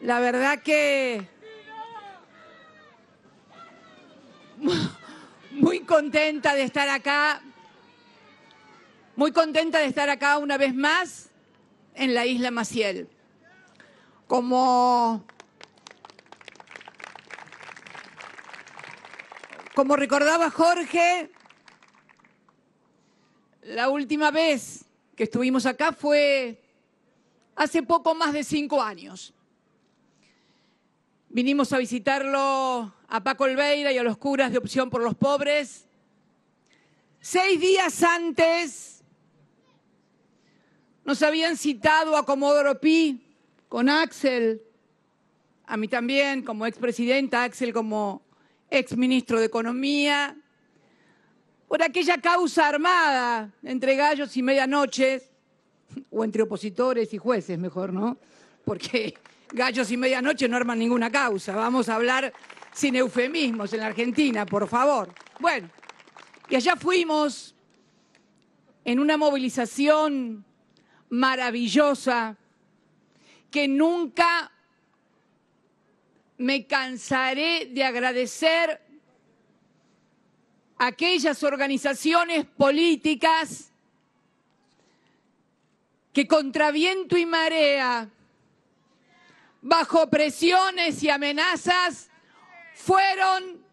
La verdad que muy contenta de estar acá, una vez más en la isla Maciel. Como recordaba Jorge, la última vez que estuvimos acá fue hace poco más de 5 años. Vinimos a visitarlo a Paco Olveira y a los curas de Opción por los Pobres. 6 días antes nos habían citado a Comodoro Pi con Axel, a mí también como expresidenta, Axel como exministro de Economía, por aquella causa armada entre gallos y medianoches, o entre opositores y jueces, mejor, ¿no? Porque gallos y medianoche no arman ninguna causa. Vamos a hablar sin eufemismos en la Argentina, por favor. Bueno, y allá fuimos en una movilización maravillosa que nunca me cansaré de agradecer a aquellas organizaciones políticas que contra viento y marea, bajo presiones y amenazas, fueron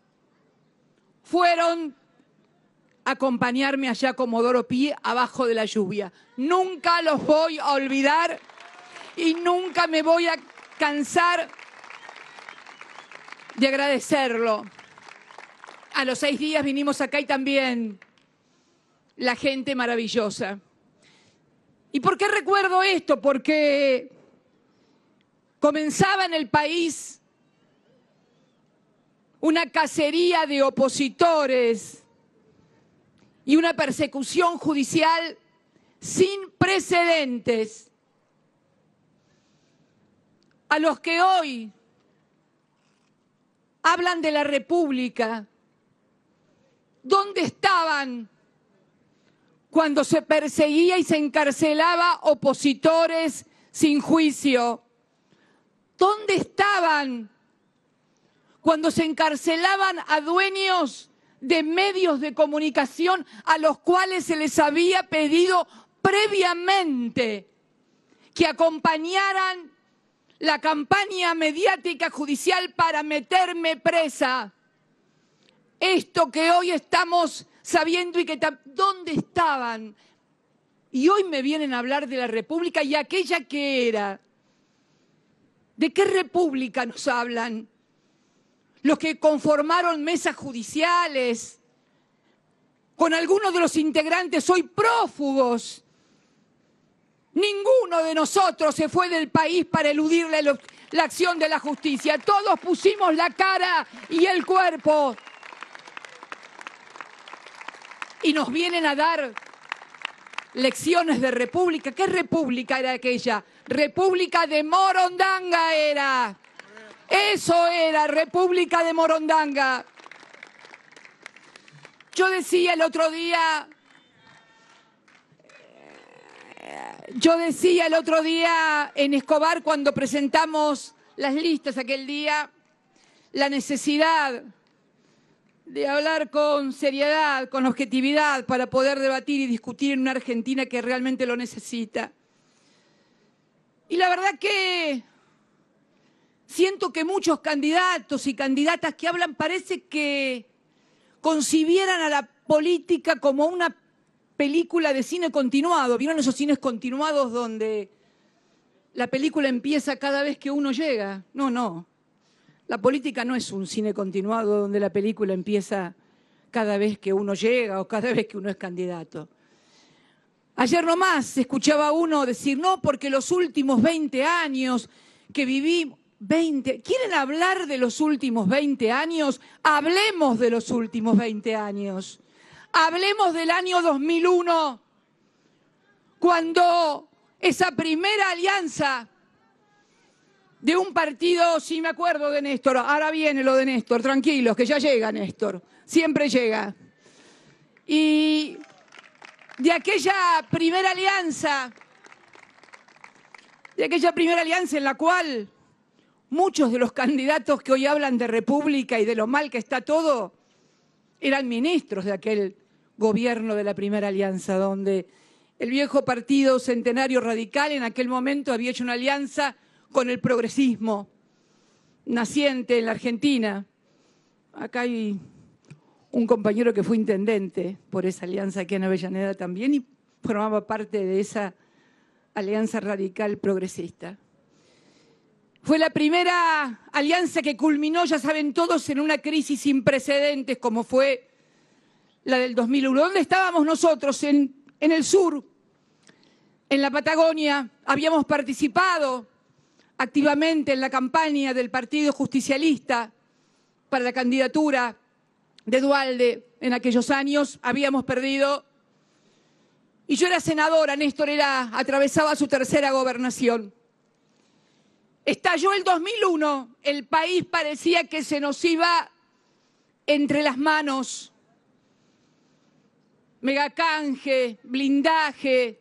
a acompañarme allá a Comodoro Pi abajo de la lluvia. Nunca los voy a olvidar y nunca me voy a cansar de agradecerlo. A los 6 días vinimos acá y también la gente maravillosa. ¿Y por qué recuerdo esto? Porque comenzaba en el país una cacería de opositores y una persecución judicial sin precedentes, a los que hoy hablan de la República. ¿Dónde estaban cuando se perseguía y se encarcelaba opositores sin juicio? ¿Dónde estaban cuando se encarcelaban a dueños de medios de comunicación a los cuales se les había pedido previamente que acompañaran la campaña mediática judicial para meterme presa? Esto que hoy estamos sabiendo y que ¿dónde estaban? Y hoy me vienen a hablar de la República y aquella que era. ¿De qué República nos hablan? Los que conformaron mesas judiciales, con algunos de los integrantes hoy prófugos. Ninguno de nosotros se fue del país para eludir la acción de la justicia. Todos pusimos la cara y el cuerpo. Y nos vienen a dar lecciones de república. ¿Qué república era aquella? República de Morondanga era. Eso era, República de Morondanga. Yo decía el otro día en Escobar, cuando presentamos las listas aquel día, la necesidad de hablar con seriedad, con objetividad, para poder debatir y discutir en una Argentina que realmente lo necesita. Y la verdad que siento que muchos candidatos y candidatas que hablan parece que concibieran a la política como una película de cine continuado. ¿Vieron esos cines continuados donde la película empieza cada vez que uno llega? No, no. La política no es un cine continuado donde la película empieza cada vez que uno llega o cada vez que uno es candidato. Ayer nomás escuchaba a uno decir, no, porque los últimos 20 años que viví, 20, ¿quieren hablar de los últimos 20 años? Hablemos de los últimos 20 años. Hablemos del año 2001, cuando esa primera alianza de un partido, sí me acuerdo de Néstor, ahora viene lo de Néstor, tranquilos, que ya llega Néstor, siempre llega. Y de aquella primera alianza en la cual muchos de los candidatos que hoy hablan de república y de lo mal que está todo, eran ministros de aquel gobierno de la Primera Alianza, donde el viejo partido Centenario Radical en aquel momento había hecho una alianza con el progresismo naciente en la Argentina. Acá hay un compañero que fue intendente por esa alianza aquí en Avellaneda también y formaba parte de esa alianza radical progresista. Fue la primera alianza que culminó, ya saben todos, en una crisis sin precedentes como fue la del 2001. ¿Dónde estábamos nosotros? En el sur, en la Patagonia. Habíamos participado activamente en la campaña del Partido Justicialista para la candidatura de Duhalde en aquellos años. Habíamos perdido. Y yo era senadora, Néstor atravesaba su tercera gobernación. Estalló el 2001, el país parecía que se nos iba entre las manos. Megacanje, blindaje,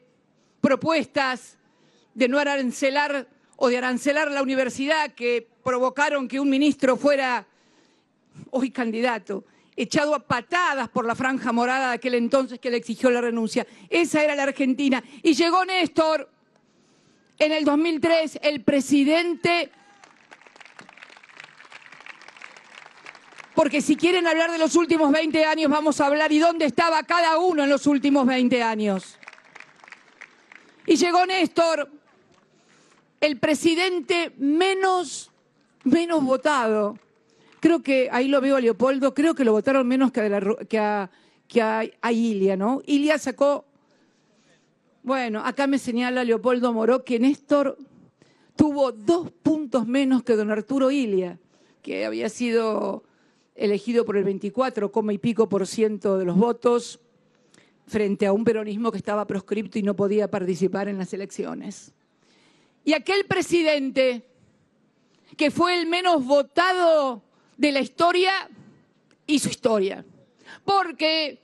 propuestas de no arancelar o de arancelar la universidad que provocaron que un ministro fuera, hoy candidato, echado a patadas por la franja morada de aquel entonces que le exigió la renuncia. Esa era la Argentina. Y llegó Néstor en el 2003, el presidente, porque si quieren hablar de los últimos 20 años, vamos a hablar y dónde estaba cada uno en los últimos 20 años. Y llegó Néstor, el presidente menos votado. Creo que, ahí lo veo a Leopoldo, creo que lo votaron menos que a Ilia, ¿no? Ilia sacó, bueno, acá me señala Leopoldo Moró que Néstor tuvo 2 puntos menos que don Arturo Ilia, que había sido elegido por el 24, y pico % de los votos, frente a un peronismo que estaba proscripto y no podía participar en las elecciones. Y aquel presidente, que fue el menos votado de la historia, hizo historia. Porque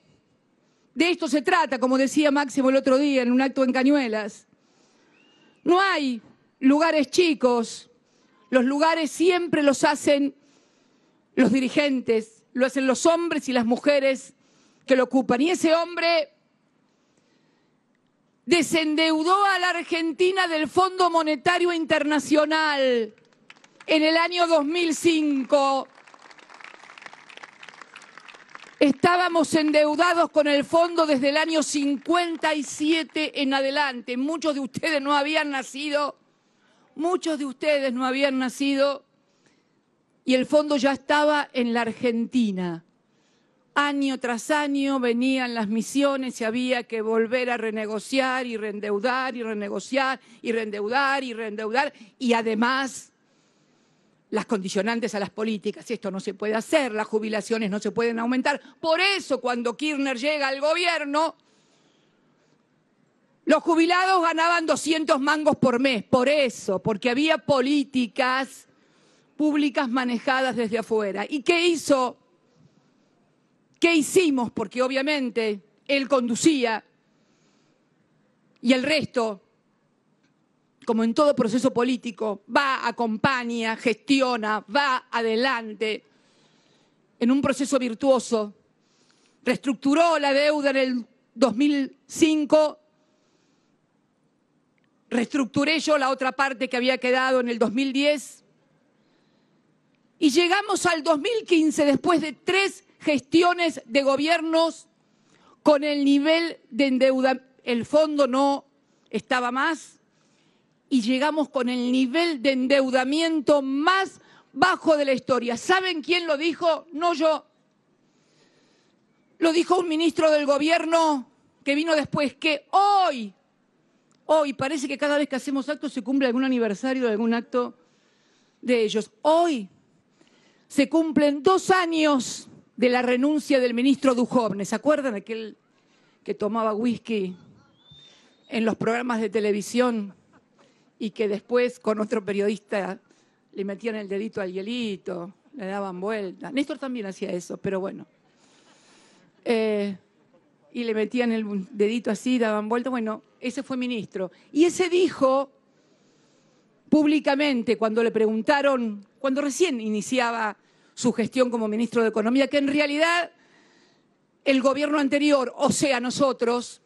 de esto se trata, como decía Máximo el otro día en un acto en Cañuelas. No hay lugares chicos, los lugares siempre los hacen los dirigentes, lo hacen los hombres y las mujeres que lo ocupan. Y ese hombre desendeudó a la Argentina del Fondo Monetario Internacional en el año 2005. Estábamos endeudados con el fondo desde el año 57 en adelante. Muchos de ustedes no habían nacido, y el fondo ya estaba en la Argentina. Año tras año venían las misiones y había que volver a renegociar y reendeudar y renegociar y reendeudar y reendeudar. Y además las condicionantes a las políticas. Esto no se puede hacer, las jubilaciones no se pueden aumentar. Por eso cuando Kirchner llega al gobierno, los jubilados ganaban 200 mangos por mes. Por eso, porque había políticas públicas manejadas desde afuera. ¿Y qué hizo? ¿Qué hicimos? Porque obviamente él conducía y el resto, como en todo proceso político, va, acompaña, gestiona, va adelante en un proceso virtuoso. Reestructuró la deuda en el 2005, reestructuré yo la otra parte que había quedado en el 2010 y llegamos al 2015 después de 3 gestiones de gobiernos con el nivel de endeudamiento. El fondo no estaba más y llegamos con el nivel de endeudamiento más bajo de la historia. ¿Saben quién lo dijo? No yo. Lo dijo un ministro del gobierno que vino después, que hoy parece que cada vez que hacemos actos se cumple algún aniversario de algún acto de ellos. Hoy se cumplen 2 años de la renuncia del ministro Duhovne. ¿Se acuerdan? Aquel que tomaba whisky en los programas de televisión y que después con otro periodista le metían el dedito al hielito, le daban vuelta. Néstor también hacía eso, pero bueno. Y le metían el dedito así, daban vuelta. Bueno, ese fue ministro. Y ese dijo públicamente cuando le preguntaron, cuando recién iniciaba su gestión como ministro de Economía, que en realidad el gobierno anterior, o sea, nosotros,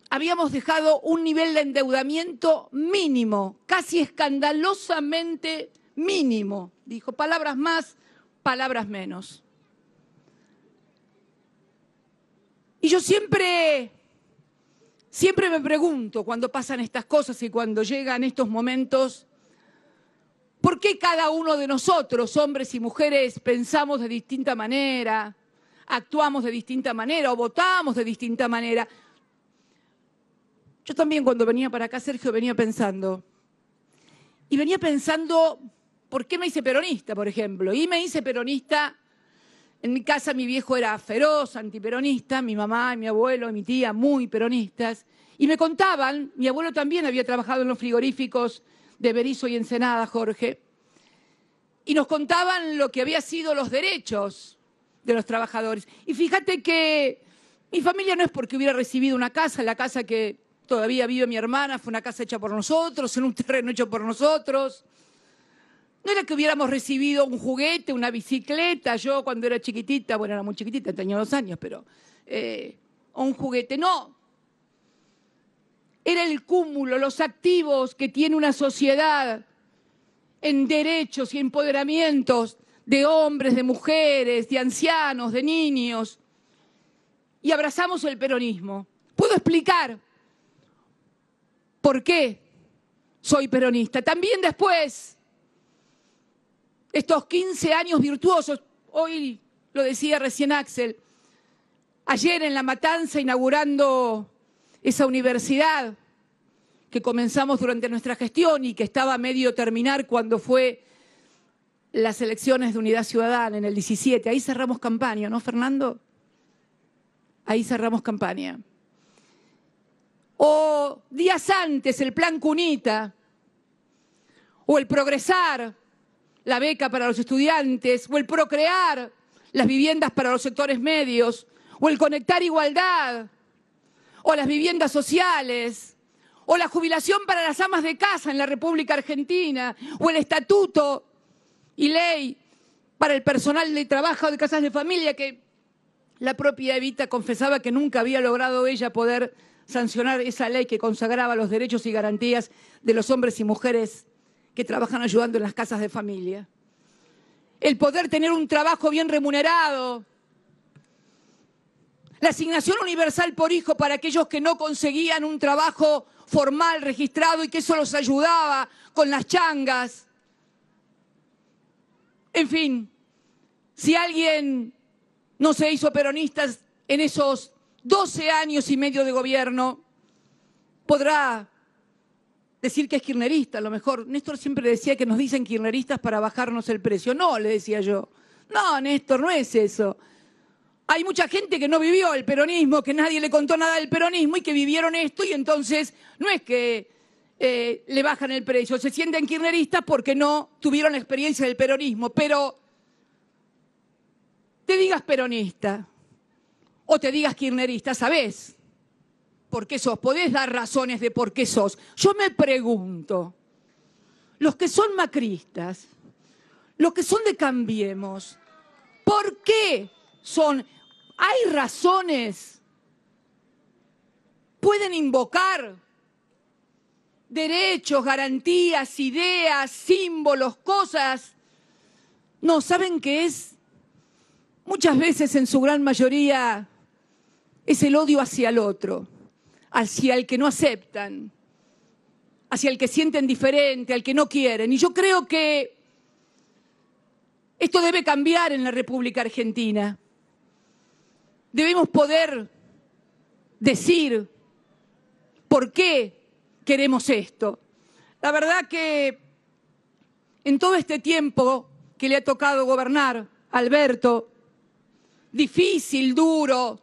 habíamos dejado un nivel de endeudamiento mínimo, casi escandalosamente mínimo. Dijo, palabras más, palabras menos. Y yo siempre me pregunto cuando pasan estas cosas y cuando llegan estos momentos, ¿por qué cada uno de nosotros, hombres y mujeres, pensamos de distinta manera, actuamos de distinta manera o votamos de distinta manera? Yo también cuando venía para acá, Sergio, venía pensando, ¿por qué me hice peronista, por ejemplo? Y me hice peronista. En mi casa mi viejo era feroz, antiperonista, mi mamá y mi abuelo y mi tía muy peronistas. Y me contaban, mi abuelo también había trabajado en los frigoríficos de Berisso y Ensenada, Jorge, y nos contaban lo que había sido los derechos de los trabajadores. Y fíjate que mi familia no es porque hubiera recibido una casa, la casa que todavía vive mi hermana fue una casa hecha por nosotros, en un terreno hecho por nosotros. No era que hubiéramos recibido un juguete, una bicicleta, yo cuando era chiquitita, bueno, era muy chiquitita, tenía 2 años, pero, o un juguete, no. Era el cúmulo, los activos que tiene una sociedad en derechos y empoderamientos de hombres, de mujeres, de ancianos, de niños. Y abrazamos el peronismo. ¿Puedo explicar por qué soy peronista? También después, estos 15 años virtuosos, hoy lo decía recién Axel, ayer en La Matanza inaugurando esa universidad que comenzamos durante nuestra gestión y que estaba a medio terminar cuando fue las elecciones de Unidad Ciudadana en el 17. Ahí cerramos campaña, ¿no, Fernando? Ahí cerramos campaña. O días antes el Plan Cunita, o el Progresar, la beca para los estudiantes, o el Procrear, las viviendas para los sectores medios, o el Conectar Igualdad, o las viviendas sociales, o la jubilación para las amas de casa en la República Argentina, o el estatuto y ley para el personal de trabajo de casas de familia, que la propia Evita confesaba que nunca había logrado ella poder sancionar esa ley que consagraba los derechos y garantías de los hombres y mujeres que trabajan ayudando en las casas de familia. El poder tener un trabajo bien remunerado. La asignación universal por hijo para aquellos que no conseguían un trabajo formal, registrado, y que eso los ayudaba con las changas. En fin, si alguien no se hizo peronista en esos 12 años y medio de gobierno, podrá decir que es kirchnerista. A lo mejor Néstor siempre decía que nos dicen kirchneristas para bajarnos el precio. No, le decía yo. No, Néstor, no es eso. Hay mucha gente que no vivió el peronismo, que nadie le contó nada del peronismo y que vivieron esto, y entonces no es que le bajan el precio, se sienten kirchneristas porque no tuvieron la experiencia del peronismo. Pero te digas peronista o te digas kirchnerista, ¿sabés por qué sos? Podés dar razones de por qué sos. Yo me pregunto, los que son macristas, los que son de Cambiemos, ¿por qué son? ¿Hay razones? ¿Pueden invocar derechos, garantías, ideas, símbolos, cosas? No, ¿saben qué es? Muchas veces, en su gran mayoría, es el odio hacia el otro, hacia el que no aceptan, hacia el que sienten diferente, al que no quieren. Y yo creo que esto debe cambiar en la República Argentina. Debemos poder decir por qué queremos esto. La verdad que en todo este tiempo que le ha tocado gobernar a Alberto, difícil, duro,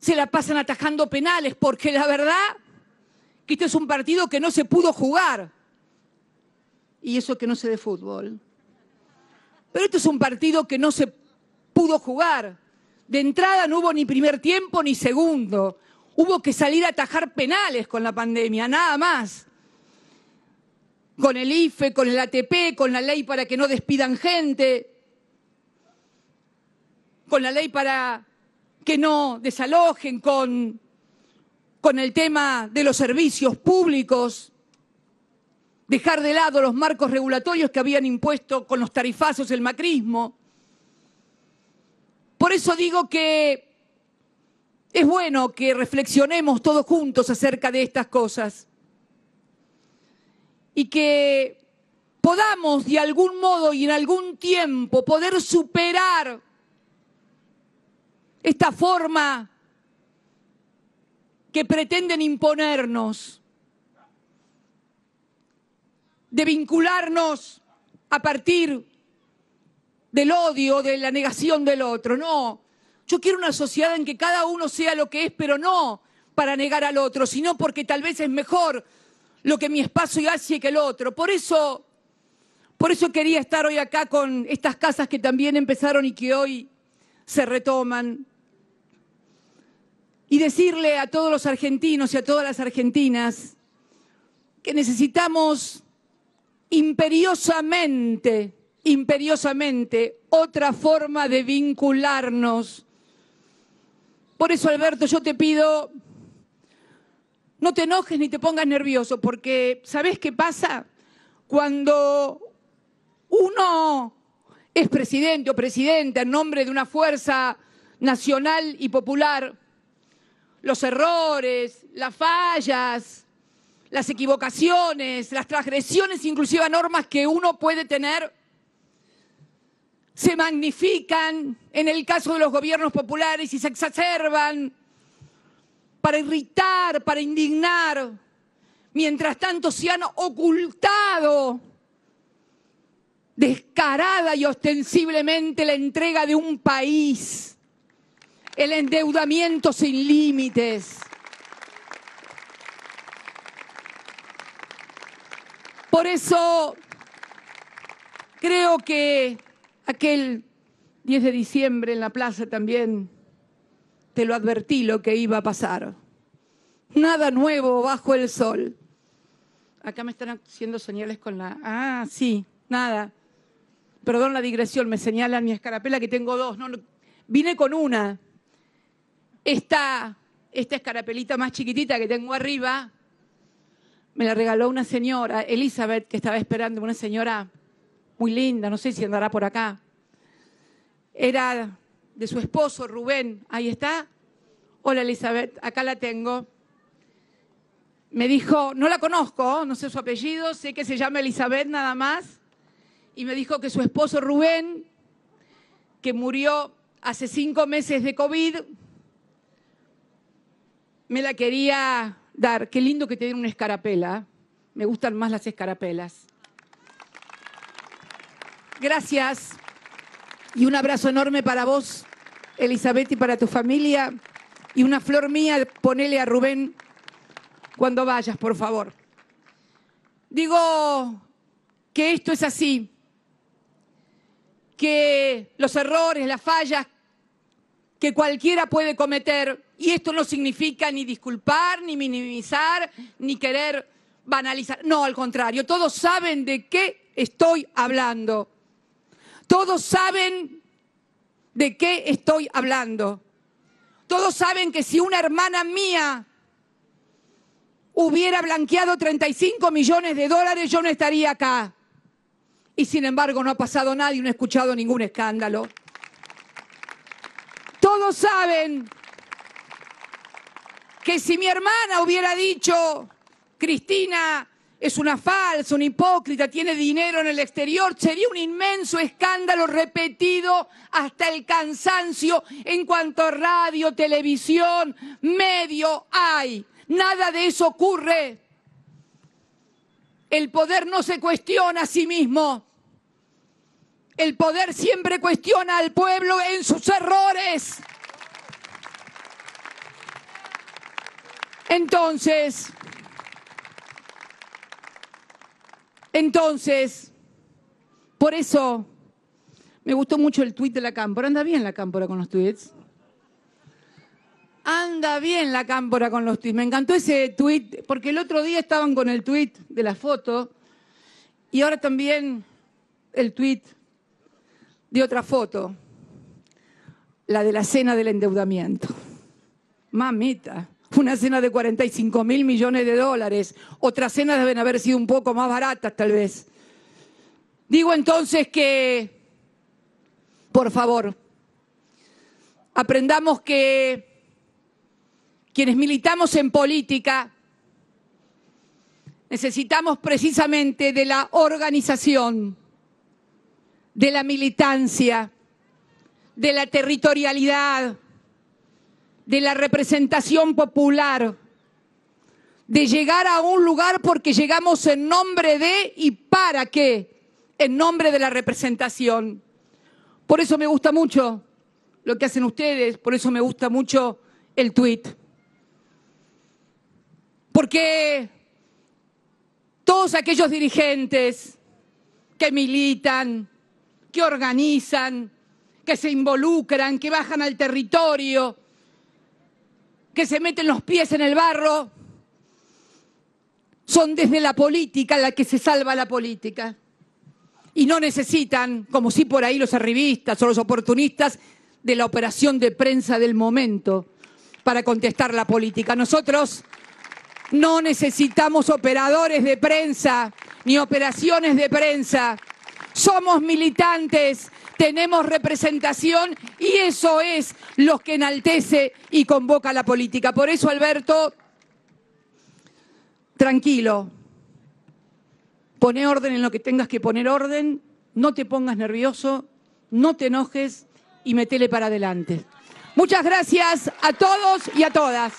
se la pasan atajando penales, porque la verdad que este es un partido que no se pudo jugar. Y eso que no sé de fútbol. Pero este es un partido que no se pudo jugar. De entrada no hubo ni primer tiempo ni segundo. Hubo que salir a atajar penales con la pandemia, nada más. Con el IFE, con el ATP, con la ley para que no despidan gente, con la ley para que no desalojen, con el tema de los servicios públicos, dejar de lado los marcos regulatorios que habían impuesto con los tarifazos el macrismo. Por eso digo que es bueno que reflexionemos todos juntos acerca de estas cosas y que podamos de algún modo y en algún tiempo poder superar esta forma que pretenden imponernos de vincularnos a partir del odio, de la negación del otro. No, yo quiero una sociedad en que cada uno sea lo que es, pero no para negar al otro, sino porque tal vez es mejor lo que mi espacio hace que el otro. Por eso quería estar hoy acá con estas casas que también empezaron y que hoy se retoman. Y decirle a todos los argentinos y a todas las argentinas que necesitamos imperiosamente otra forma de vincularnos. Por eso, Alberto, yo te pido, no te enojes ni te pongas nervioso, porque ¿sabés qué pasa? Cuando uno es presidente o presidenta en nombre de una fuerza nacional y popular, los errores, las fallas, las equivocaciones, las transgresiones inclusive a normas que uno puede tener, se magnifican en el caso de los gobiernos populares y se exacerban para irritar, para indignar. Mientras tanto se han ocultado descarada y ostensiblemente la entrega de un país, el endeudamiento sin límites. Por eso creo que aquel 10 de diciembre en la plaza también te lo advertí lo que iba a pasar. Nada nuevo bajo el sol. Acá me están haciendo señales con la... Ah, sí, nada. Perdón la digresión, me señalan mi escarapela que tengo dos. No, vine con una. Esta escarapelita más chiquitita que tengo arriba me la regaló una señora, Elizabeth, que estaba esperando, una señora muy linda, no sé si andará por acá. Era de su esposo, Rubén. Ahí está. Hola, Elizabeth, acá la tengo. Me dijo, no la conozco, no sé su apellido, sé que se llama Elizabeth nada más. Y me dijo que su esposo, Rubén, que murió hace 5 meses de COVID, me la quería dar. Qué lindo que te den una escarapela. Me gustan más las escarapelas. Gracias. Y un abrazo enorme para vos, Elizabeth, y para tu familia. Y una flor mía, ponele a Rubén cuando vayas, por favor. Digo que esto es así, que los errores, las fallas que cualquiera puede cometer, y esto no significa ni disculpar, ni minimizar, ni querer banalizar. No, al contrario, todos saben de qué estoy hablando. Todos saben de qué estoy hablando. Todos saben que si una hermana mía hubiera blanqueado 35 millones de dólares, yo no estaría acá. Y sin embargo no ha pasado nada y no he escuchado ningún escándalo. Todos saben que si mi hermana hubiera dicho, Cristina es una falsa, una hipócrita, tiene dinero en el exterior, sería un inmenso escándalo repetido hasta el cansancio en cuanto a radio, televisión, medio hay. Nada de eso ocurre. El poder no se cuestiona a sí mismo. El poder siempre cuestiona al pueblo en sus errores. Entonces, por eso me gustó mucho el tuit de la Cámpora. Anda bien la Cámpora con los tuits. Anda anda bien la Cámpora con los tuits. Me encantó ese tuit, porque el otro día estaban con el tuit de la foto y ahora también el tuit de otra foto, la de la cena del endeudamiento. Mamita, una cena de 45.000 millones de dólares. Otras cenas deben haber sido un poco más baratas, tal vez. Digo entonces que, por favor, aprendamos que quienes militamos en política necesitamos precisamente de la organización, de la militancia, de la territorialidad, de la representación popular, de llegar a un lugar porque llegamos en nombre de y para qué, en nombre de la representación. Por eso me gusta mucho lo que hacen ustedes, por eso me gusta mucho el tuit. Porque todos aquellos dirigentes que militan, que organizan, que se involucran, que bajan al territorio, que se meten los pies en el barro, son desde la política la que se salva la política. Y no necesitan, como sí por ahí los arribistas o los oportunistas, de la operación de prensa del momento para contestar la política. Nosotros no necesitamos operadores de prensa ni operaciones de prensa. Somos militantes, tenemos representación y eso es lo que enaltece y convoca a la política. Por eso, Alberto, tranquilo, poné orden en lo que tengas que poner orden, no te pongas nervioso, no te enojes y metele para adelante. Muchas gracias a todos y a todas.